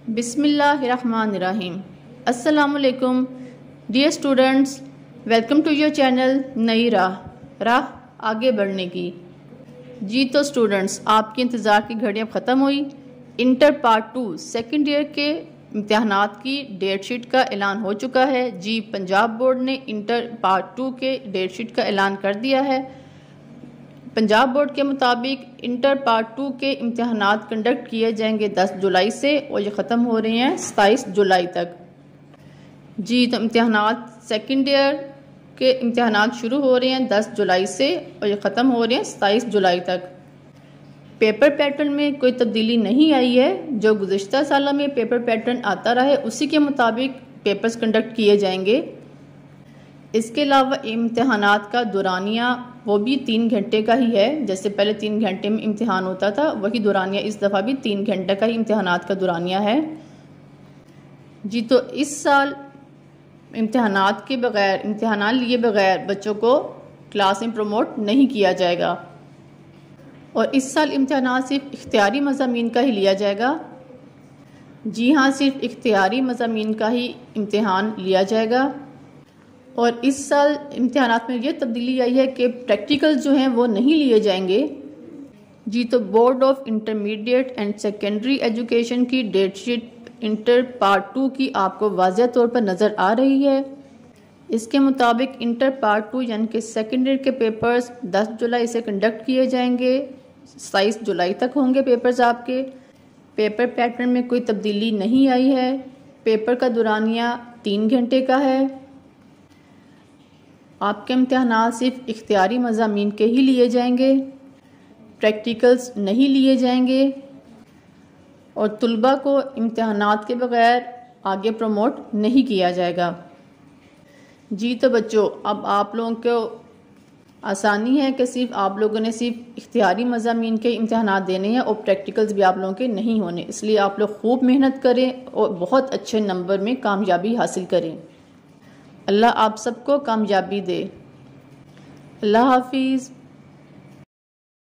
बिस्मिल्लाहिर्रहमानिर्रहीम। अस्सलामुअलैकुम dear students, welcome to your channel Nai Raah आगे बढ़ने की। जी तो स्टूडेंट्स, आपके इंतज़ार की घड़ियाँ ख़त्म हुई। इंटर पार्ट 2 सेकेंड ईयर के इम्तहानात की डेट शीट का ऐलान हो चुका है। जी, पंजाब बोर्ड ने इंटर पार्ट 2 के डेट शीट का ऐलान कर दिया है। पंजाब बोर्ड के मुताबिक इंटर पार्ट 2 के इम्तहानात कंडक्ट किए जाएंगे 10 जुलाई से और ये ख़त्म हो रहे हैं 27 जुलाई तक। जी, तो इम्तहानात सेकेंड ईयर के इम्तहानात शुरू हो रहे हैं 10 जुलाई से और ये ख़त्म हो रहे हैं 27 जुलाई तक। पेपर पैटर्न में कोई तब्दीली नहीं आई है। जो गुज़िश्ता सालों में पेपर पैटर्न आता रहा है उसी के मुताबिक पेपर्स कंडक्ट किए जाएंगे। इसके अलावा इम्तहानात का दौरानिया वो भी 3 घंटे का ही है। जैसे पहले 3 घंटे में इम्तहान होता था, वही दौरानिया इस दफ़ा भी 3 घंटे का ही इम्तहानात का दौरानिया है। जी, तो इस साल इम्तहानात के बगैर, इम्तहान लिए बगैर बच्चों को क्लास में प्रमोट नहीं किया जाएगा और इस साल इम्तहानात सिर्फ इख्तियारी मज़ामीन का ही लिया जाएगा। जी हाँ, सिर्फ इख्तियारी मज़ामीन का ही इम्तहान लिया जाएगा। और इस साल इम्तहानात में ये तब्दीली आई है कि प्रैक्टिकल जो हैं वो नहीं लिए जाएंगे। जी, तो board of intermediate and secondary education की डेट शीट इंटर पार्ट 2 की आपको वाज़ेह तौर पर नज़र आ रही है। इसके मुताबिक इंटर पार्ट 2 यानी कि सेकेंड ईयर के पेपर्स 10 जुलाई से कंडक्ट किए जाएंगे, 27 जुलाई तक होंगे पेपर्स आपके। पेपर पैटर्न में कोई तब्दीली नहीं आई है। पेपर का दौरानिया 3 घंटे का है। आपके इम्तहानात सिर्फ इख्तियारी मज़ामीन के ही लिए जाएंगे, प्रैक्टिकल्स नहीं लिए जाएंगे और तुलबा को इम्तहानात के बगैर आगे प्रमोट नहीं किया जाएगा। जी, तो बच्चों, अब आप लोगों को आसानी है कि सिर्फ आप लोगों ने सिर्फ इख्तियारी मज़ामीन के इम्तहानात देने हैं और प्रैक्टिकल्स भी आप लोगों के नहीं होने। इसलिए आप लोग खूब मेहनत करें और बहुत अच्छे नंबर में कामयाबी हासिल करें। अल्लाह आप सबको कामयाबी दे। अल्लाह हाफिज़।